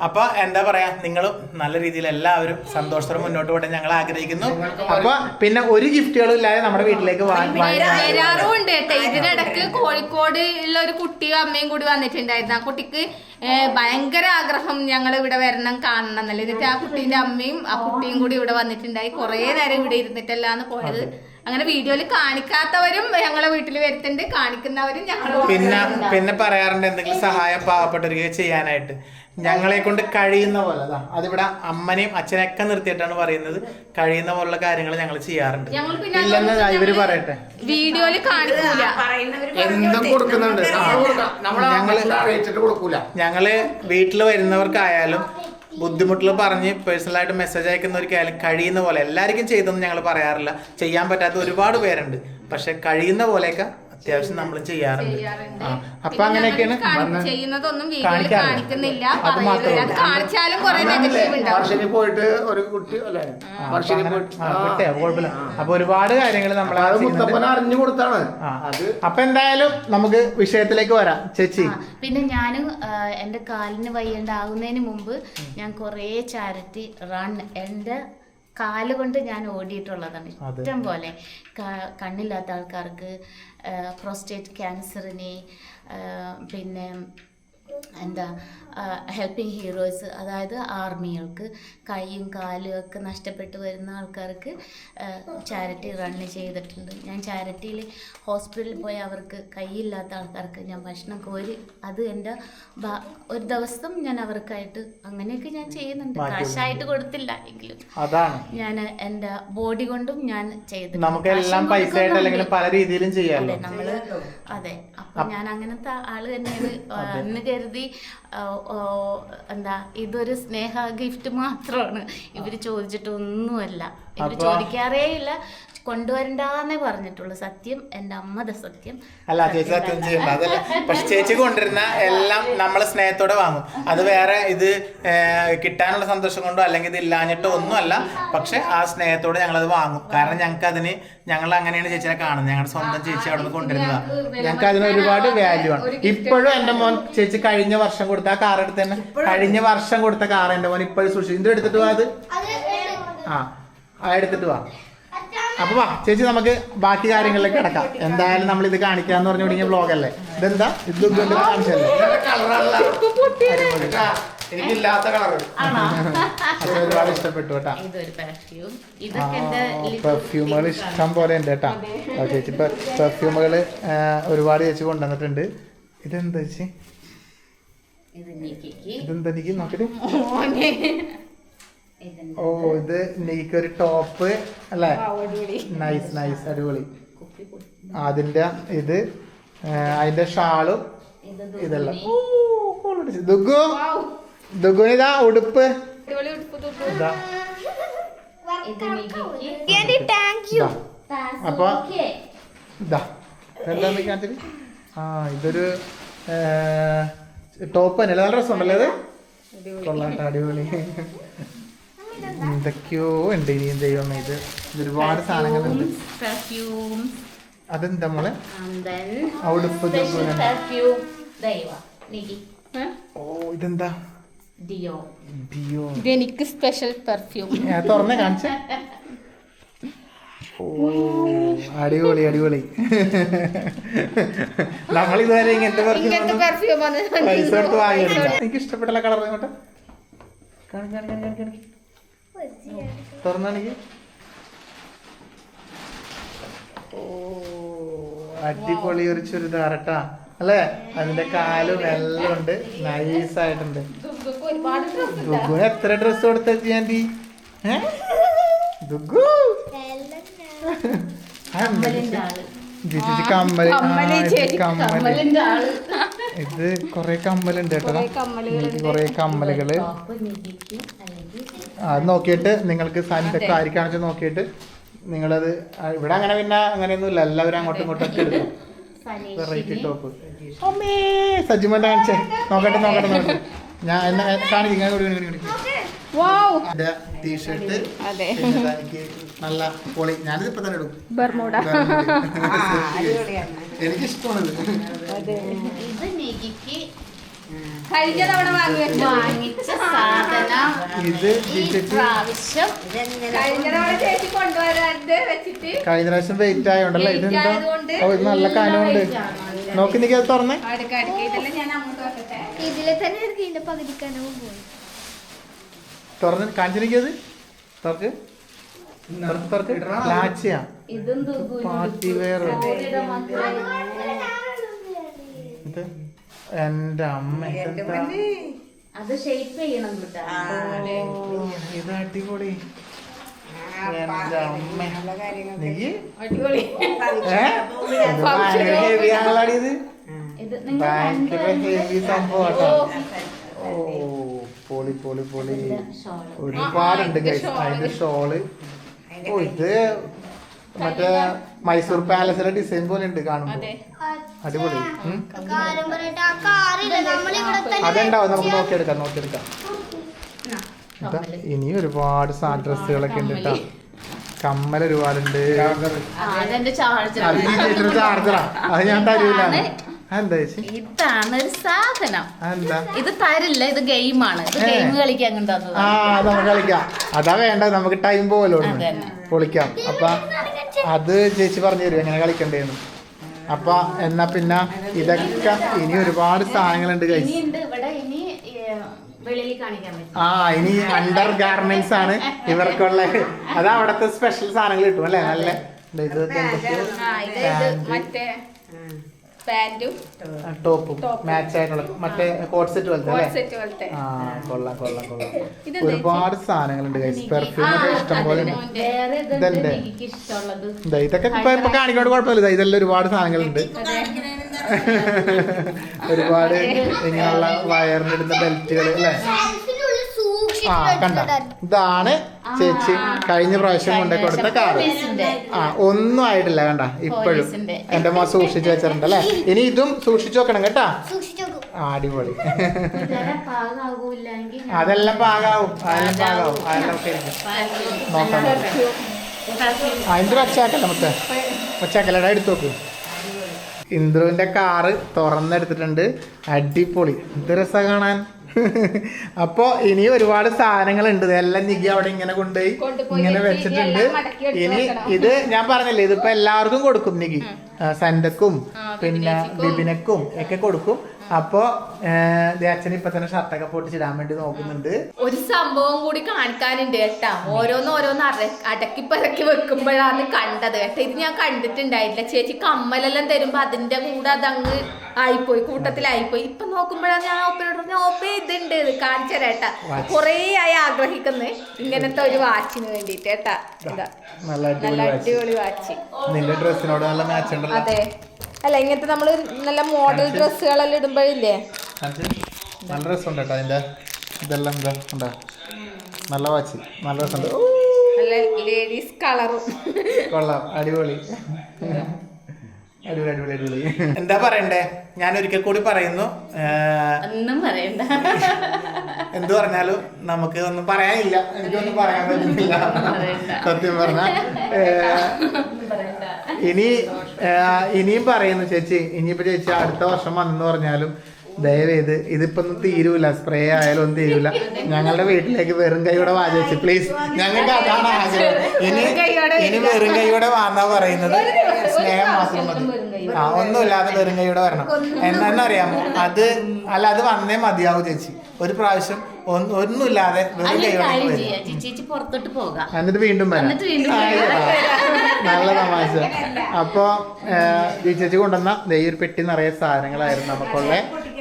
A: അപ്പൊ എന്താ പറയാ, നിങ്ങളും നല്ല രീതിയിൽ എല്ലാവരും സന്തോഷത്തോടെ മുന്നോട്ട് പോകാൻ ഞങ്ങൾ ആഗ്രഹിക്കുന്നു. അപ്പൊ പിന്നെ ഒരു ഗിഫ്റ്റുകളും ഇല്ലാതെ നമ്മുടെ വീട്ടിലേക്ക്
B: വരാറുണ്ട് കേട്ടോ. ഇതിനിടക്ക് കോഴിക്കോട് ഉള്ള ഒരു കുട്ടിയും അമ്മയും കൂടി വന്നിട്ടുണ്ടായിരുന്നു. ആ കുട്ടിക്ക് ഭയങ്കര ആഗ്രഹം ഞങ്ങൾ ഇവിടെ വരണം, കാണണം എന്നല്ലേ. എന്നിട്ട് ആ കുട്ടീന്റെ അമ്മയും ആ കുട്ടിയും കൂടി ഇവിടെ വന്നിട്ടുണ്ടായി. കുറെ നേരം ഇവിടെ ഇരുന്നിട്ടല്ലാന്ന് പോയത്. അങ്ങനെ വീഡിയോയിൽ കാണിക്കാത്തവരും ഞങ്ങളെ വീട്ടിൽ വരുത്തുന്നുണ്ട്, കാണിക്കുന്നവരും ഞങ്ങൾ
A: പിന്നെ പറയാറുണ്ട് എന്തെങ്കിലും സഹായം പാവപ്പെട്ടവർക്ക് ചെയ്യാനായിട്ട്. ഞങ്ങളെ കൊണ്ട് കഴിയുന്ന പോലെ അതിവിടെ അമ്മനെയും അച്ഛനെയൊക്കെ നിർത്തിയിട്ടാണ് പറയുന്നത്. കഴിയുന്ന പോലുള്ള കാര്യങ്ങൾ ഞങ്ങൾ ചെയ്യാറുണ്ട്. ഇല്ലെന്ന് ഇവര് പറയട്ടെ,
B: വീഡിയോയിൽ കാണിക്കൂല,
D: എന്തും കൊടുക്കുന്നുണ്ട്.
A: ഞങ്ങള് വീട്ടിൽ വരുന്നവർക്കായാലും ബുദ്ധിമുട്ടുകൾ പറഞ്ഞ് പേഴ്സണലായിട്ട് മെസ്സേജ് അയക്കുന്നവർക്കായാലും കഴിയുന്ന പോലെ എല്ലാവർക്കും ചെയ്തൊന്നും ഞങ്ങൾ പറയാറില്ല. ചെയ്യാൻ പറ്റാത്ത ഒരുപാട് പേരുണ്ട്. പക്ഷെ കഴിയുന്ന പോലെയൊക്കെ അത്യാവശ്യം നമ്മൾ ചെയ്യാറുണ്ട്. അപ്പൊ അങ്ങനെയൊക്കെയാണ്
B: ചെയ്യുന്നതൊന്നും വീഡിയോയിൽ കാണിക്കുന്നില്ല. കാണിച്ചാലും കുറെ നെഗറ്റീവ് ഉണ്ടാവും.
D: പോയിട്ട് ഒരു കുട്ടി അല്ലേ
A: കുഴപ്പമില്ല. അപ്പൊ ഒരുപാട് കാര്യങ്ങൾ നമ്മൾ
D: അറിഞ്ഞു കൊടുത്താണ്.
A: അപ്പൊ എന്തായാലും നമുക്ക് വിഷയത്തിലേക്ക് വരാം ചേച്ചി.
C: പിന്നെ ഞാനും എന്റെ കാലിന് വയ്യണ്ടാകുന്നതിന് മുമ്പ് ഞാൻ കുറേ ചാരിറ്റി റൺ എന്റെ കാലുകൊണ്ട് ഞാൻ ഓടിയിട്ടുള്ളതാണ്. ഇഷ്ടം പോലെ കണ്ണില്ലാത്ത ആൾക്കാർക്ക്, പ്രോസ്റ്റേറ്റ് ക്യാൻസറിന്, പിന്നെ എന്താ ഹെൽപ്പിംഗ് ഹീറോസ്, അതായത് ആർമികൾക്ക്, കൈയും കാലും ഒക്കെ നഷ്ടപ്പെട്ട് വരുന്ന ആൾക്കാർക്ക് ചാരിറ്റി റണ്ണ് ചെയ്തിട്ടുണ്ട്. ഞാൻ ചാരിറ്റിയിൽ ഹോസ്പിറ്റലിൽ പോയി അവർക്ക് കൈയില്ലാത്ത ആൾക്കാർക്ക് ഞാൻ ഭക്ഷണം കോരി അത് എൻ്റെ ഒരു ദിവസം ഞാൻ അവർക്കായിട്ട് അങ്ങനെയൊക്കെ ഞാൻ ചെയ്യുന്നുണ്ട്. കാശായിട്ട് കൊടുത്തില്ല എങ്കിലും ഞാൻ എൻ്റെ ബോഡി കൊണ്ടും ഞാൻ ചെയ്തിട്ടുണ്ട്.
A: നമുക്കെല്ലാം പൈസ ആയിട്ട് അല്ലെങ്കിൽ പല രീതിയിലും ചെയ്യാം
C: നമ്മള്. അതെ, അപ്പൊ ഞാൻ അങ്ങനത്തെ ആള് തന്നെയാണ്. എന്ന് കരുതി എന്താ ഇതൊരു സ്നേഹ ഗിഫ്റ്റ് മാത്രമാണ്. ഇവര് ചോദിച്ചിട്ടൊന്നുമല്ല, ഇവര് ചോദിക്കാറേ ഇല്ല. കൊണ്ടുവരണ്ടെന്നേ പറഞ്ഞിട്ടുള്ളൂ. സത്യം എൻ്റെ അമ്മയുടെ സത്യം
A: അല്ല ചേച്ചി, സത്യം ചെയ്യണ്ട അതല്ല. പക്ഷെ ചേച്ചി കൊണ്ടുവരുന്ന എല്ലാം നമ്മൾ സ്നേഹത്തോടെ വാങ്ങും. അത് വേറെ ഇത് കിട്ടാനുള്ള സന്തോഷം കൊണ്ടോ അല്ലെങ്കിൽ ഇത് ഇല്ലാഞ്ഞിട്ടോ ഒന്നുമല്ല. പക്ഷെ ആ സ്നേഹത്തോടെ ഞങ്ങളത് വാങ്ങും. കാരണം ഞങ്ങൾക്ക് അതിന്, ഞങ്ങൾ അങ്ങനെയാണ് ചേച്ചിനെ കാണുന്നത്. ഞങ്ങളുടെ സ്വന്തം ചേച്ചി അവിടെ നിന്ന് കൊണ്ടുവരുന്നതാണ്. ഞങ്ങൾക്ക് അതിന് ഒരുപാട് വാല്യൂ ആണ്. ഇപ്പോഴും എൻ്റെ മോൻ ചേച്ചി കഴിഞ്ഞ വർഷം കൊടുത്ത ആ കാർ എടുത്ത് തന്നെ, കഴിഞ്ഞ വർഷം കൊടുത്ത കാർ എൻ്റെ മോൻ ഇപ്പോഴും സൂക്ഷിച്ചു. ഇത് എടുത്തിട്ട് പോവാ, അത് എടുത്തിട്ട് വാ. അപ്പൊ വാ ചേച്ചി, നമുക്ക് ബാക്കി കാര്യങ്ങളിലേക്ക് കിടക്കാം. എന്തായാലും നമ്മൾ ഇത് കാണിക്കാന്ന് പറഞ്ഞു തുടങ്ങിയ വ്ളോഗല്ലേ. ഇതെന്താ ഇത് കാണിച്ചല്ലേ,
D: എനിക്കില്ലാത്ത കളർ.
A: ഒരുപാട് ഇഷ്ടപ്പെട്ടു കേട്ടാ. പെർഫ്യൂമുകൾ ഇഷ്ടം പോലെ ഉണ്ട് കേട്ടാ. ചേച്ചി പെർഫ്യൂമുകൾ ഒരുപാട് ചേച്ചി കൊണ്ടുവന്നിട്ടുണ്ട്. ഇതെന്താ ചേച്ചി, ഇതെന്താ എനിക്ക് നോക്കിട്ട്. ഓ, ഇത് നെയ്ക്ക് ഒരു ടോപ്പ് അല്ലേ, നൈസ് നൈസ്, അടിപൊളി. അതിന്റെ ഇത് അതിന്റെ ഷാളും ഇതെല്ലാം. ദുഗുനിതാ ഉടുപ്പ്. അപ്പൊ ഇതാ എന്താ കാണിച്ചിട്ട്. ഇതൊരു ടോപ്പ് തന്നെ, നല്ല രസമുണ്ടല്ലേ ഇത്. കൊള്ളാട്ടോ, അടിപൊളി. എന്തൊക്കെയോ ഉണ്ട് ഇനിയും ദൈവമേ. ഇത് ഒരുപാട് സാധനങ്ങളുണ്ട്. അതെന്താ നമ്മള് ഉടുപ്പ്. ഓ, ഇതെന്താ ഡിയോ.
B: ഇതെനിക്ക് സ്പെഷ്യൽ പെർഫ്യൂം.
A: തുറന്നേ കാണിച്ച. ഓ, അടിപൊളി അടിപൊളി. നമ്മൾ ഇതുവരെ ഇങ്ങനത്തെ പെർഫ്യൂം പൈസ കൊടുത്ത് വാങ്ങിയിട്ടില്ല. എനിക്ക് ഇഷ്ടപ്പെട്ടല്ല കളർ. ഇങ്ങോട്ട് തുറന്നാണെങ്കിൽ ഓ അടിപൊളി ഒരു ചുരിദാറട്ടാ അല്ലേ? അതിന്റെ കാലും എല്ലാം ഉണ്ട്, നൈസായിട്ടുണ്ട്. ദുഗുന് എത്ര ഡ്രസ് കൊടുത്ത ആന്റി? ദുഗു ഇത് കൊറേ കമ്മലുണ്ട് കേട്ടോ. എനിക്ക് കൊറേ കമ്മലുകള് അത് നോക്കിയിട്ട് നിങ്ങൾക്ക് സാധനത്തൊക്കെ ആയിരിക്കാണെന്ന് വെച്ചാൽ നോക്കിയിട്ട് നിങ്ങളത് ഇവിടെ അങ്ങനെ പിന്നെ അങ്ങനെയൊന്നുമില്ല, എല്ലാവരും അങ്ങോട്ടും ഇങ്ങോട്ടും ഒക്കെ എടുക്കും. വെറൈറ്റി ടോപ്പ് അമ്മേ സജിമോന്റെ കാണിച്ചേ, നോക്കട്ടെ ഞാൻ എന്നെ കാണിക്കും. ടീഷർട്ട് എനിക്ക് നല്ല പൊളി, ഞാനിത് ഇപ്പൊ തന്നെ ഇടും. എനിക്ക് ഇഷ്ടമാണത്.
B: കഴിഞ്ഞ തവണ
C: വാങ്ങിച്ച സാധനം
A: ഇത്
B: കഴിഞ്ഞ തവണ ചേച്ചി കൊണ്ടുവരാണ്ട് വെച്ചിട്ട്
A: കഴിഞ്ഞ പ്രാവശ്യം വെയിറ്റ് ആയോണ്ടല്ലോ. ഇതെന്താ? ഓ ഇത് നല്ല കാനുണ്ട്. നോക്കി നിൽക്കി അത് തുറന്നേ.
B: ഇതെല്ലാം ഞാൻ അങ്ങോട്ട് വെക്കട്ടെ.
E: ഇതിലെ തന്നെ ഇതിന്റെ പകുതിക്കാനവും പോയി.
A: തുറന്ന് കാണിച്ചിരിക്കത് തുറക്ക് തുറക്ക് ലാച്ചിയാ പാർട്ടി വെയർ. ഇത് എന്റെ അമ്മ
C: അത് ഷേപ്പ് ചെയ്യണം.
A: ഇത് അടിപൊളി. എന്റെ അമ്മ
B: അടിപൊളി.
A: ഹെവി ആണല്ലോ ഇത്,
C: ഇത്
A: ഭയങ്കര ഹെവി സംഭവം. ഓ പൊളി പൊളി പൊളി, ഒരുപാടുണ്ട് ഗൈസ്. അതിന്റെ ഷോള് ഓ ഇത് മറ്റേ മൈസൂർ പാലസിലെ ഡിസൈൻ പോലെ ഉണ്ട് കാണുമ്പോ. അടിപൊളി. അതുണ്ടാവും, നമുക്ക് നോക്കിയെടുക്കാം. ഇനി ഒരുപാട് ഡ്രസ്സുകളൊക്കെ ഉണ്ട് കേട്ടോ. കമ്മൽ ഒരുപാടുണ്ട്. ചാർജറാ അത് ഞാൻ തരൂല. എന്താ ചേച്ചി?
C: ഇതാണ് ഒരു സാധനം.
A: എന്താ
C: ഇത് തരില്ല, ഇത് ഗെയിമാണ്. ഇത് ഗെയിം കളിക്കാൻ കൊണ്ടുവന്നത്.
A: നമുക്ക് കളിക്കാം. അതാ വേണ്ടത്, നമുക്ക് ടൈം പോവല്ലോ, പൊളിക്കാം. അപ്പൊ അത് ചേച്ചി പറഞ്ഞു തരും എങ്ങനെ കളിക്കണ്ടേന്ന്. അപ്പൊ എന്നാ പിന്നെ ഇതൊക്കെ ഇനി ഒരുപാട് സാധനങ്ങളുണ്ട് കൈസ്. ഇനി അണ്ടർ ഗാർമെന്റ്സ് ആണ് ഇവർക്കുള്ള. അത് അവിടത്തെ സ്പെഷ്യൽ സാധനങ്ങൾ കിട്ടും അല്ലേ? നല്ല ഇത്
B: മറ്റേ പാന്റും
A: ടോപ്പും മാച്ച് ആയിട്ടുള്ള മറ്റേ കോട്ട് സെറ്റ് പോലത്തെ
B: പോലത്തെ.
A: കൊള്ളാം. ഒരുപാട് സാധനങ്ങളുണ്ട് ഗൈസ്. പെർഫ്യൂം ഒക്കെ ഇഷ്ടം പോലെ ഉണ്ട്. ഇതൊക്കെ ഇപ്പൊ കാണിക്കോണ്ട് കുഴപ്പമില്ല. ഇതെല്ലാം ഒരുപാട് സാധനങ്ങളുണ്ട്. ഒരുപാട് ഇങ്ങനെയുള്ള വയറിനിടുന്ന ബെൽറ്റുകൾ അല്ലേ? കണ്ട, ഇതാണ് ചേച്ചി കഴിഞ്ഞ പ്രാവശ്യം കൊണ്ടേ കൊടുത്ത കാറ്. ഒന്നും ആയിട്ടില്ല കണ്ട, ഇപ്പോഴും എന്റെ മോൻ സൂക്ഷിച്ചു വെച്ചിട്ടുണ്ട് അല്ലെ. ഇനി ഇതും സൂക്ഷിച്ചു വെക്കണം കേട്ടാ. അടിപൊളി. അതെല്ലാം പാകാവും. നോക്കാം. അതിന്റെ വെച്ചാക്കല്ല നമുക്ക് വെച്ചാക്കല്ലടാ, എടുത്തു നോക്ക്. ഇന്ദ്രുവിന്റെ കാറ് തുറന്നെടുത്തിട്ടുണ്ട്. അടിപൊളി, എന്ത് രസം കാണാൻ. അപ്പൊ ഇനി ഒരുപാട് സാധനങ്ങളുണ്ട്. ഇതെല്ലാം നികി അവിടെ ഇങ്ങനെ കൊണ്ടുപോയി ഇങ്ങനെ വെച്ചിട്ടുണ്ട്. ഇനി ഇത് ഞാൻ പറഞ്ഞില്ലേ, ഇതിപ്പോ എല്ലാവർക്കും കൊടുക്കും. നികി സന്റക്കും പിന്നെ ബിബിനക്കും ഒക്കെ കൊടുക്കും. അപ്പൊ അച്ഛൻ ഇപ്പൊ തന്നെ ഷർട്ടൊക്കെ പൊട്ടിച്ചിടാൻ വേണ്ടി നോക്കുന്നുണ്ട്.
B: ഒരു സംഭവം കൂടി കാണിക്കാനുണ്ട് കേട്ടാ. ഓരോന്ന് അടക്കി പറക്കി വെക്കുമ്പോഴാണ് കണ്ടത് കേട്ടോ. ഇത് ഞാൻ കണ്ടിട്ടുണ്ടായില്ല. ചേച്ചി കമ്മലെല്ലാം തരുമ്പോ അതിന്റെ കൂടെ അതങ്ങ് ആയിപ്പോയി, കൂട്ടത്തിലായിപ്പോയി. ഇപ്പൊ നോക്കുമ്പോഴാണ് ഞാൻ ഓപ്പനോട് പറഞ്ഞ ഓപ്പ ഇതുണ്ട്, ഇത് കാണിച്ചു തരാട്ടാ. കൊറേ ആയി ആഗ്രഹിക്കുന്നത് ഇങ്ങനത്തെ ഒരു വാച്ചിന് വേണ്ടിട്ട് കേട്ടാ.
A: നല്ല
B: അടിപൊളി വാച്ച്.
A: നിന്റെ ഡ്രസ്സിനോട് നല്ല മാച്ച് ഉണ്ടല്ലോ.
B: അതെ, അല്ല ഇങ്ങനത്തെ നമ്മള് നല്ല മോഡൽ ഡ്രസ്സുകളെല്ലാം ഇടുമ്പോഴില്ലേ
A: നല്ല രസമുണ്ട് കേട്ടോ. അതിന്റെ ഇതെല്ലാം എന്താ ഉണ്ടാ, നല്ല വാച്ച്, നല്ല രസമുണ്ട്.
B: നല്ല ലേഡീസ് കളറും
A: കൊള്ളാം. അടിപൊളി. എന്താ പറയണ്ടേ? ഞാൻ ഒരിക്കൽ കൂടി പറയുന്നു,
C: ഒന്നും പറയണ്ട.
A: എന്തു പറഞ്ഞാലും നമുക്ക് ഒന്നും പറയാനില്ല. എനിക്കൊന്നും പറയാൻ പറ്റുന്നില്ല സത്യം പറഞ്ഞ. ഇനിയും പറയുന്നു ചേച്ചി. ഇനിയിപ്പോ ചേച്ചി അടുത്ത വർഷം വന്നെന്ന് പറഞ്ഞാലും ദയവേത് ഇതിപ്പോ ഒന്നും തീരൂല, സ്പ്രേ ആയാലും ഒന്നും തീരൂല. ഞങ്ങളുടെ വീട്ടിലേക്ക് വെറും കൈയോടെ വാ ചേച്ചി പ്ലീസ്. ഞങ്ങൾക്ക് അതാണ് ആഗ്രഹം. ഇനി വെറും കൈയോടെ വാന്നാ പറയുന്നത്. സ്നേഹം മാത്രം മതി. ഒന്നുമില്ലാതെ വെറും കൈയോടെ വരണം. എന്നറിയാമോ? അത് വന്നേ മതിയാവും ചേച്ചി. ഒരു പ്രാവശ്യം ഒന്നുമില്ലാതെ വെറും
C: അതിലൊരു
A: കൈയോടെ
C: കാര്യം
A: വരും.
C: ചെയ്യാം, ചേച്ചി പുറത്തോട്ട് പോകാം,
A: എന്നിട്ട് വീണ്ടും വരാം.
C: എന്നിട്ട് വീണ്ടും
A: നല്ല തമാശ. അപ്പൊ ചേച്ചി കൊണ്ടുവന്ന ഈ ഒരു പെട്ടി നിറയെ സാധനങ്ങളായിരുന്നു നമുക്കുള്ള.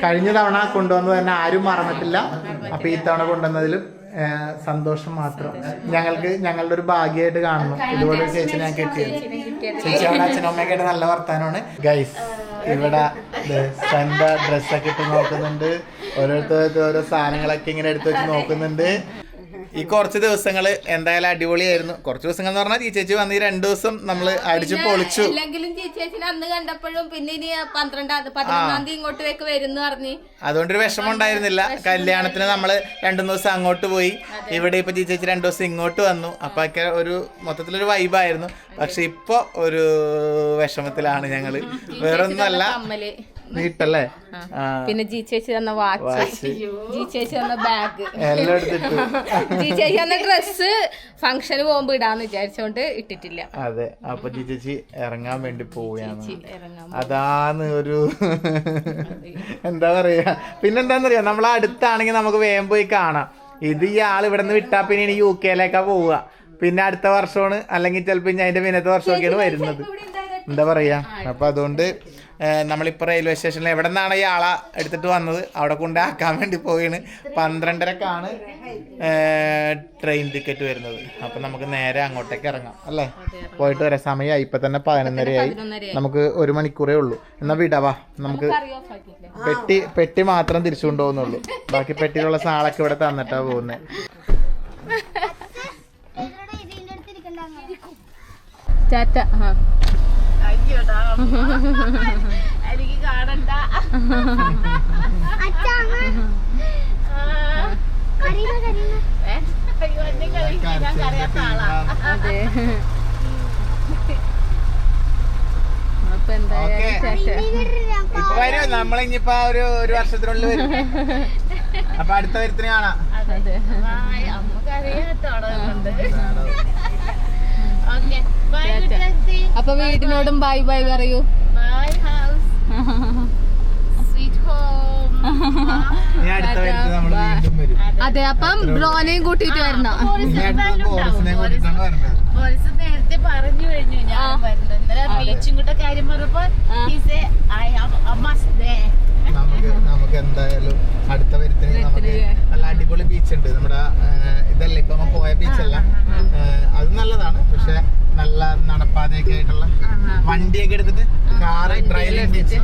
A: കഴിഞ്ഞ തവണ കൊണ്ടുവന്നത് തന്നെ ആരും മറന്നിട്ടില്ല. അപ്പൊ ഈ തവണ കൊണ്ടുവന്നതിലും സന്തോഷം മാത്രം. ഞങ്ങളുടെ ഒരു ഭാഗ്യമായിട്ട് കാണുന്നു ഇതുപോലെ ഒരു ചേച്ചി ഞാൻ കിട്ടിയത്. ചേച്ചി അവിടെ അച്ഛനമ്മയൊക്കെ ആയിട്ട് നല്ല വർത്താനമാണ്. ഗൈസ് ഇവിടെ സ്വന്തം ഡ്രസ്സൊക്കെ ഇട്ട് നോക്കുന്നുണ്ട്. ഓരോരുത്തർക്ക് ഓരോ സാധനങ്ങളൊക്കെ ഇങ്ങനെ എടുത്ത് വെച്ച് നോക്കുന്നുണ്ട്. ഈ കുറച്ച് ദിവസങ്ങൾ എന്തായാലും അടിപൊളിയായിരുന്നു. കുറച്ച് ദിവസങ്ങൾ എന്ന് പറഞ്ഞാൽ ചേച്ചി വന്ന് ഈ 2 ദിവസം നമ്മൾ അടിച്ചു പൊളിച്ചു.
B: ഇല്ലെങ്കിലും ചേച്ചിനെ അന്ന് കണ്ടപ്പോഴും പിന്നെ ഇനി 11-ാം തീയതി ഇങ്ങോട്ടേക്ക് വരും പറഞ്ഞ്
A: അതുകൊണ്ടൊരു വിഷമം ഉണ്ടായിരുന്നില്ല. കല്യാണത്തിന് നമ്മള് 2 ദിവസം അങ്ങോട്ട് പോയി, ഇവിടെ ഇപ്പൊ ചേച്ചി 2 ദിവസം ഇങ്ങോട്ട് വന്നു. അപ്പൊ ഒക്കെ ഒരു മൊത്തത്തിലൊരു വൈബായിരുന്നു. പക്ഷെ ഇപ്പൊ ഒരു വിഷമത്തിലാണ് ഞങ്ങള്. വേറൊന്നുമല്ല, വീട്ടല്ലേ.
B: പിന്നെ ജി ചേച്ചി തന്ന വാച്ച്, ജി ചേച്ചി തന്ന ബാഗ്,
A: എല്ലാം എടുത്തിട്ടു.
B: ജി ചേച്ചി തന്ന ഡ്രസ്സ് ഫംഗ്ഷന് പോകുമ്പോ ഇടാന്ന് വിചാരിച്ചോണ്ട് ഇട്ടിട്ടില്ല.
A: അതെ, അപ്പൊ ജി ചേച്ചി ഇറങ്ങാൻ വേണ്ടി പോവുകയാണ്. അതാണ് ഒരു എന്താ പറയാ. പിന്നെന്താന്നറിയാ, നമ്മളെ അടുത്താണെങ്കിൽ നമുക്ക് വേഗം പോയി കാണാം. ഇത് ഈ ആൾ ഇവിടെ നിന്ന് വിട്ടാ പിന്നെ ഇനി UK പോവുക. പിന്നെ അടുത്ത വർഷമാണ്, അല്ലെങ്കിൽ ചിലപ്പോ ഇനി അതിന്റെ പിന്നത്തെ വർഷമൊക്കെയാണ് വരുന്നത്. എന്താ പറയാ. അപ്പൊ അതുകൊണ്ട് നമ്മളിപ്പോൾ റെയിൽവേ സ്റ്റേഷനിൽ എവിടെ നിന്നാണ് ഈ ആളെ എടുത്തിട്ട് വന്നത് അവിടെ കൊണ്ടാക്കാൻ വേണ്ടി പോവുകയാണ്. 12:30-ക്കാണ് ട്രെയിൻ ടിക്കറ്റ് വരുന്നത്. അപ്പം നമുക്ക് നേരെ അങ്ങോട്ടേക്ക് ഇറങ്ങാം അല്ലേ, പോയിട്ട് വരാം. സമയമായി, ഇപ്പം തന്നെ 11:30-ആയി. നമുക്ക് 1 മണിക്കൂറേ ഉള്ളൂ. എന്നാൽ വിടവാ, നമുക്ക് പെട്ടി മാത്രം തിരിച്ചു കൊണ്ടുപോകുന്നുള്ളൂ. ബാക്കി പെട്ടിയിലുള്ള സാളൊക്കെ ഇവിടെ തന്നിട്ടാ പോകുന്നത്.
B: ടാറ്റ.
C: എനിക്ക് കാണണ്ട.
B: അപ്പൊ
A: ഇപ്പൊ വരും നമ്മളിപ്പോ ഒരു വർഷത്തിനുള്ളിൽ വരും. അപ്പൊ അടുത്ത വരുത്തിന് കാണാം.
B: അപ്പൊ വീടിനോടും ബൈ ബൈ പറയൂ. അതെ, അപ്പം ബ്രോനെയും കൂട്ടിട്ട് വരണം.
C: നേരത്തെ പറഞ്ഞു കഴിഞ്ഞു ഞാൻ വരുന്നത്. ഇന്നലെ ബീച്ചും കൂടെ കാര്യം പറഞ്ഞപ്പോ
A: നമുക്ക് എന്തായാലും അടുത്ത വരുത്തിന് നമുക്ക് നല്ല അടിപൊളി ബീച്ച് ഉണ്ട്. നമ്മുടെ ഇതല്ല ഇപ്പൊ നമ്മൾ പോയ ബീച്ചല്ല, അത് നല്ലതാണ്. പക്ഷെ നല്ല നടപ്പാതയൊക്കെ ആയിട്ടുള്ള വണ്ടിയൊക്കെ എടുത്തിട്ട് കാറ് ഡ്രൈവിംഗ് ബീച്ച്,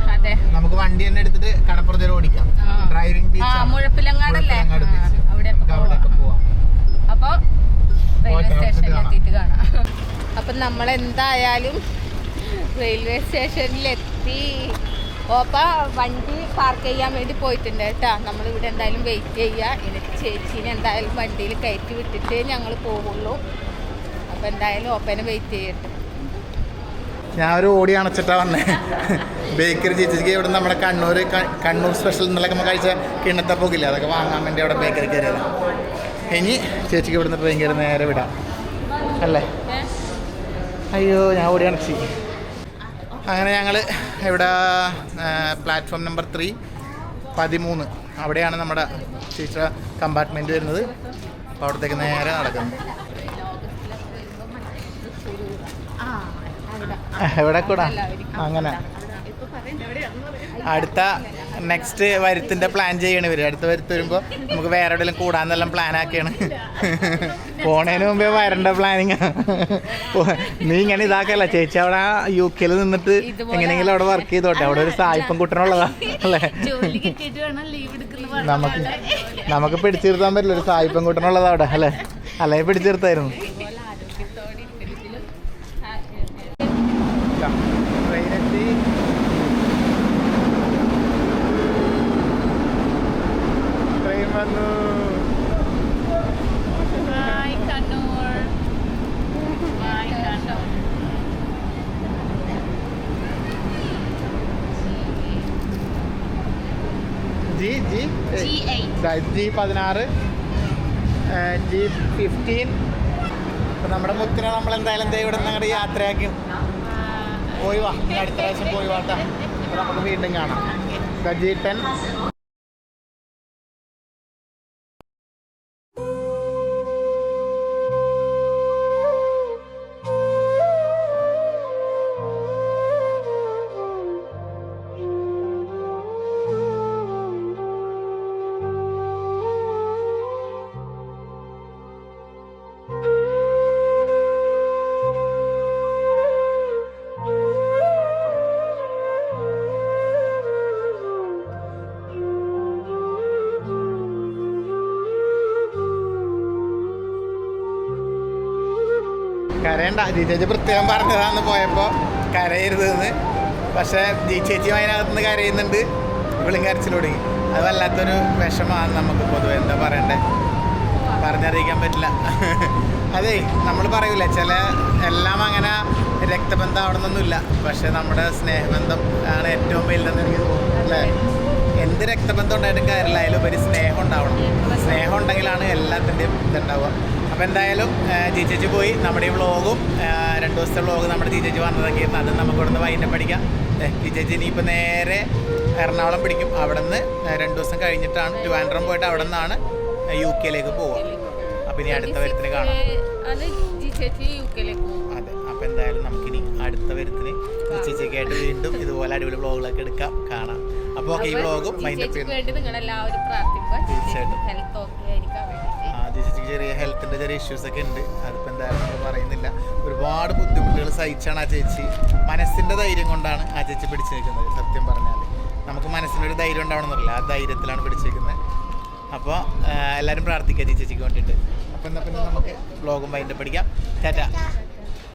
A: നമുക്ക് വണ്ടി തന്നെ എടുത്തിട്ട് കടപ്പുറത്തേക്ക് ഓടിക്കാം. ഡ്രൈവിംഗ് ബീച്ച്
B: മുഴപ്പിലങ്ങാടല്ലേ,
A: അവിടെയൊക്കെ പോവാം.
B: അപ്പൊ റെയിൽവേ സ്റ്റേഷനിൽ എത്തിയിട്ട് കാണാം. അപ്പൊ നമ്മളെന്തായാലും റെയിൽവേ സ്റ്റേഷനിലെത്തി. ഓപ്പ വണ്ടി പാർക്ക് ചെയ്യാൻ വേണ്ടി പോയിട്ടുണ്ട് കേട്ടോ. നമ്മളിവിടെ എന്തായാലും വെയിറ്റ് ചെയ്യുക. എന്നിട്ട് ചേച്ചീനെ എന്തായാലും വണ്ടിയിൽ കയറ്റി വിട്ടിട്ടേ ഞങ്ങൾ പോവുള്ളൂ. അപ്പം എന്തായാലും ഓപ്പനെ വെയിറ്റ് ചെയ്യട്ടെ.
A: ഞാൻ ഒരു ഓടി അണച്ചിട്ടാ വന്നേ. ബേക്കറി ചേച്ചിക്ക് ഇവിടെ നമ്മുടെ കണ്ണൂർ സ്പെഷ്യൽ ഇന്നലെ നമ്മൾ കഴിച്ച കിണ്ണത്തപ്പൊക്കില്ല, അതൊക്കെ വാങ്ങാൻ വേണ്ടി അവിടെ ബേക്കറി കയറിയത്. ഇനി ചേച്ചിക്ക് ഇവിടുന്ന് ട്രെയിൻ കയറി നേരെ വിടാം അല്ലേ. അയ്യോ, ഞാൻ ഓടി അണച്ചി. അങ്ങനെ ഞങ്ങൾ ഇവിടെ പ്ലാറ്റ്ഫോം നമ്പർ 3 13 അവിടെയാണ് നമ്മുടെ ടീച്ചർ കമ്പാർട്ട്മെൻറ്റ് വരുന്നത്. അപ്പോൾ അവിടത്തേക്ക് നേരെ നടക്കുന്നു. എവിടെ കൂടാ അങ്ങനെ അടുത്ത നെക്സ്റ്റ് വരുത്തിൻ്റെ പ്ലാൻ ചെയ്യണേ വരും. അടുത്ത വരുത്ത് വരുമ്പോൾ നമുക്ക് വേറെ എവിടെയെങ്കിലും കൂടാന്നെല്ലാം പ്ലാൻ ആക്കിയാണ്. പോണേന് മുമ്പേ വരേണ്ട പ്ലാനിങ്. നീ ഇങ്ങനെ ഇതാക്കല്ല ചേച്ചി, അവിടെ UK നിന്നിട്ട് എങ്ങനെയെങ്കിലും അവിടെ വർക്ക് ചെയ്തോട്ടെ. അവിടെ ഒരു സായിപ്പം കുട്ടനുള്ളതാ അല്ലേ. നമുക്ക് പിടിച്ചിരുത്താൻ പറ്റില്ല, ഒരു സായിപ്പം കുട്ടനുള്ളതാ അവിടെ അല്ലേ. അല്ലെങ്കിൽ പിടിച്ചിരുത്തായിരുന്നു. ട്രെയിനെത്തി. ട്രെയിൻ വന്നു. G16 G15. അപ്പം നമ്മുടെ മുത്തിനെ നമ്മളെന്തായാലും ഇവിടെ നിന്ന് അങ്ങോട്ട് യാത്രയാക്കും. പോയി വാ, അടുത്ത പ്രാവശ്യം പോയി വാട്ടാ. അപ്പോൾ നമുക്ക് വീണ്ടും കാണാം. G10 കരയണ്ട. ജി ചേച്ചി പ്രത്യേകം പറഞ്ഞതാന്ന് പോയപ്പോ കരയരുതെന്ന്. പക്ഷെ ജി ചേച്ചി അതിനകത്തുനിന്ന് കരയുന്നുണ്ട്, ഇവളും കരച്ചിൽ തുടങ്ങി. അത് വല്ലാത്തൊരു വിഷമാണ് നമുക്ക് പൊതുവെ. എന്താ പറയണ്ടേ, പറഞ്ഞറിയിക്കാൻ പറ്റില്ല. അതെ, നമ്മൾ പറയൂല ചില എല്ലാം അങ്ങനെ രക്തബന്ധം ആവണമെന്നൊന്നുമില്ല, പക്ഷെ നമ്മുടെ സ്നേഹബന്ധം ആണ് ഏറ്റവും വലുതെന്ന് എനിക്ക് തോന്നുന്നു അല്ലേ. എന്ത് രക്തബന്ധം ഉണ്ടായിട്ടും കാര്യമില്ല, അതിലുപരി സ്നേഹം ഉണ്ടാവണം. സ്നേഹം ഉണ്ടെങ്കിലാണ് എല്ലാത്തിൻ്റെയും ഇതുണ്ടാവുക. അപ്പോൾ എന്തായാലും ജി ചേച്ചി പോയി. നമ്മുടെ ഈ വ്ളോഗും 2 ദിവസത്തെ വ്ളോഗ് നമ്മുടെ ജി ചേച്ചി വന്നതൊക്കെയായിരുന്നു. അത് നമുക്ക് ഇവിടുന്ന് വൈകിട്ട് പഠിക്കാം. ജി ചേച്ചി ഇനിയിപ്പോൾ നേരെ എറണാകുളം പിടിക്കും. അവിടെ നിന്ന് 2 ദിവസം കഴിഞ്ഞിട്ടാണ് ട്രിവാൻഡ്രം പോയിട്ട് അവിടെ നിന്നാണ് UK പോവുക. അപ്പം ഇനി അടുത്ത വരുത്തിന് കാണാം. അതെ, അപ്പം എന്തായാലും നമുക്കിനി അടുത്ത വരുത്തിന് ജി ചേച്ചിക്കായിട്ട് വീണ്ടും ഇതുപോലെ അടിപൊളി വ്ളോഗുകളൊക്കെ എടുക്കാം, കാണാം. അപ്പോൾ ഓക്കെ, ഈ വ്ളോഗും തീർച്ചയായിട്ടും ചേച്ചിക്ക് ചെറിയ ഹെൽത്തിൻ്റെ ചെറിയ ഇഷ്യൂസൊക്കെ ഉണ്ട്. അതിപ്പോൾ എന്തായാലും നമ്മൾ പറയുന്നില്ല. ഒരുപാട് ബുദ്ധിമുട്ടുകൾ സഹിച്ചാണ് ആ ചേച്ചി. മനസ്സിൻ്റെ ധൈര്യം കൊണ്ടാണ് ആ ചേച്ചി പിടിച്ചു നിൽക്കുന്നത്. സത്യം പറഞ്ഞാൽ നമുക്ക് മനസ്സിനൊരു ധൈര്യം ഉണ്ടാവണമെന്നില്ല, ആ ധൈര്യത്തിലാണ് പിടിച്ചു നിൽക്കുന്നത്. അപ്പോൾ എല്ലാവരും പ്രാർത്ഥിക്കുക ചേച്ചിക്ക് വേണ്ടിയിട്ട്. അപ്പോൾ എന്നാൽ പിന്നെ നമുക്ക് വ്ളോഗും വൈകിട്ട് പഠിക്കാം. ടാറ്റാ.